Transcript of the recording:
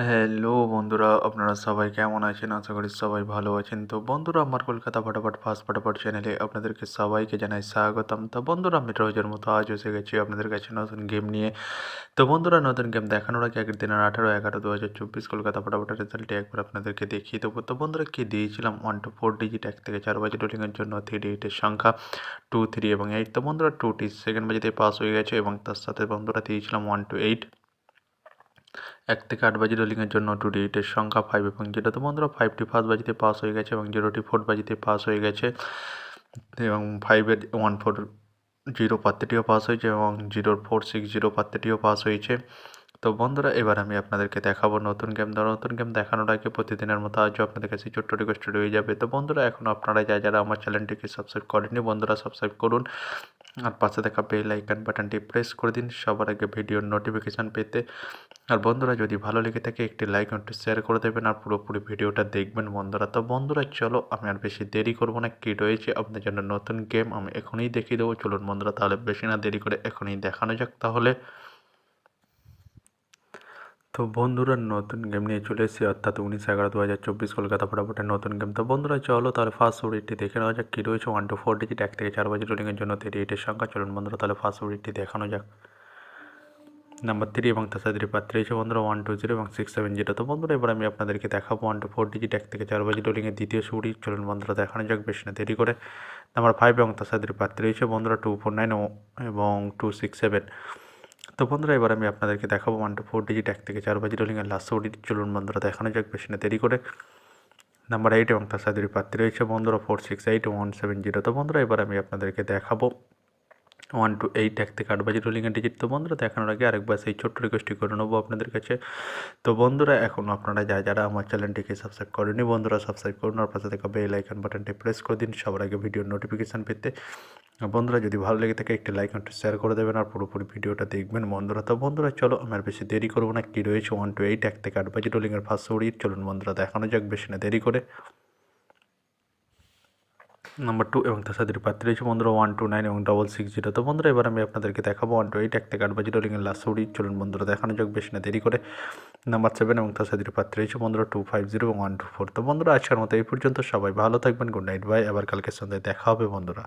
Hello বন্ধুরা, আপনারা সবাই কেমন আছেন? আশা করি সবাই ভালো আছেন। তো বন্ধুরা, আমার কলকাতা ফটাফট ফার্স্ট ফটাফট চ্যানেলে আপনাদেরকে সবাইকে জানাই স্বাগতম। তো বন্ধুরা, আমি রোজের মতো আজ এসে গেছি আপনাদের কাছে নতুন গেম নিয়ে। তো বন্ধুরা, নতুন গেম দেখানোর আগে আগের দিনের 18/11/2024 কলকাতা ফটাফটের রেজাল্টটি একবার আপনাদেরকে দেখিয়ে দেবো। তো বন্ধুরা, কি দিয়েছিলাম 1 to 4 ডিজিট 1 থেকে 4 বাজে রোলিংয়ের জন্য 3 ডিজিটের সংখ্যা 2, 3 এবং 8। তো বন্ধুরা, 2টি সেকেন্ড বাজিতে পাস হয়ে গেছে এবং তার সাথে বন্ধুরা দিয়েছিলাম 1 to 8 1 থেকে 8 বাজি রোলিংয়ের জন্য 2 ডিজিটের সংখ্যা 5 এবং 0। তো বন্ধুরা, 5টি ফার্স্ট বাজিতে পাস হয়ে গেছে এবং 0টি ফোর্থ বাজিতে পাস হয়ে গেছে এবং 5-এর 140 পাত্রটিও পাস হয়েছে এবং 0-র 460 পাত্রটিও পাস হয়েছে। তো বন্ধুরা, এবার আমি আপনাদেরকে দেখাবো নতুন গেম। নতুন গেম দেখানোর আগে প্রতিদিনের মতো আজও আপনাদের কাছে ছোট্ট রিকোয়েস্ট রয়ে যাবে। তো বন্ধুরা, এখন আপনারা যারা আমার চ্যানেলটিকে সাবস্ক্রাইব করেননি, বন্ধুরা সাবস্ক্রাইব করুন আর পাশে থাকা বেল আইকন বাটনটি প্রেস করে দিন সবার আগে ভিডিওর নোটিফিকেশান পেতে। আর বন্ধুরা, যদি ভালো লেগে থাকে একটি লাইক একটু শেয়ার করে দেবেন আর পুরোপুরি ভিডিওটা দেখবেন বন্ধুরা। তো বন্ধুরা, চলো আমি আর বেশি দেরি করব না। কী রয়েছে আপনাদের জন্য নতুন গেম আমি এখনই দেখিয়ে দেবো। চলুন বন্ধুরা, তাহলে বেশি না দেরি করে এখনই দেখানো যাক তাহলে। তো বন্ধুরা, নতুন গেম নিয়ে চলে এসেছি, অর্থাৎ 19/11/2024 কলকাতা ফটাফটের নতুন গেম। তো বন্ধুরা, চলো তাহলে ফার্স্ট উইডটি দেখে নেওয়া যাক কী রয়েছে। 1 to 4 ডিজিট 1 থেকে 4 বাজে রোলিংয়ের জন্য 38-এর সংখ্যা। চলুন বন্ধুরা, তাহলে ফার্স্ট উইডটি দেখানো যাক। নাম্বার 3 এবং তার সাথে পাত্র রয়েছে বন্ধুরা 120 এবং 670। তো বন্ধুরা, এবার আমি আপনাদেরকে দেখাবো 1 to 4 ডিজিট 1 থেকে 4 বাজে রোলিংয়ের দ্বিতীয় সুড়ি। চলুন বন্ধুরা, দেখানো যাক বেশি না দেরি করে। নাম্বার 5 এবং তার সাথে পাত্র রয়েছে বন্ধুরা 249 এবং 267। তো বন্ধুরা, এবার আমি আপনাদেরকে দেখাবো 1 to 4 ডিজিট 1 থেকে 4 বাজে রোলিংয়ের লাস্ট সুড়ি। চলুন বন্ধুরা, দেখানো যাক বেশি না দেরি করে। নাম্বার 8 এবং তার সাথে পাত্র রয়েছে বন্ধুরা 468 এবং 170। তো বন্ধুরা, এবার আমি আপনাদেরকে দেখাবো 1 to 8 1 থেকে 8 বাজে রোলিংয়ের ডিজিট। তো বন্ধুরা, দেখানোর আগে আরেকবার সেই ছোট্ট রিকোয়েস্টটি করে নেবো আপনাদের কাছে। তো বন্ধুরা, এখন আপনারা যারা আমার চ্যানেলটিকে সাবস্ক্রাইব করেনি, বন্ধুরা সাবস্ক্রাইব করুন আর পাশে থাকা বেল আইকন বাটনটি প্রেস করে দিন সবার আগে ভিডিওর নোটিফিকেশান পেতে। বন্ধুরা, যদি ভালো লেগে থাকে একটি লাইক একটু শেয়ার করে দেবেন আর পুরোপুরি ভিডিওটা দেখবেন বন্ধুরা। তো বন্ধুরা, চলো আমার বেশি দেরি করবো না। কী রয়েছে 1 to 8 1 থেকে 8 বাজে রোলিংয়ের ফার্স্ট সুড়ি। চলুন বন্ধুরা, দেখানো যাক বেশি না দেরি করে। নাম্বার 2 এবং তার সাথে পাত্র রয়েছে বন্ধুরা 129 এবং 660। তো বন্ধুরা, এবার আমি আপনাদেরকে দেখাবো 1 to 8 1 থেকে 8 বাজে রোলিংয়ের লাস্ট সুড়ি। চলুন বন্ধুরা, দেখানো যাক বেশি না দেরি করে। নাম্বার 7 এবং তার সাথে পাত্র রয়েছে বন্ধুরা 250 এবং 124। তো বন্ধুরা, আজকের মতো এই পর্যন্ত। সবাই ভালো থাকবেন। Good night, bye. আবার কালকে সন্ধ্যায় দেখা হবে বন্ধুরা।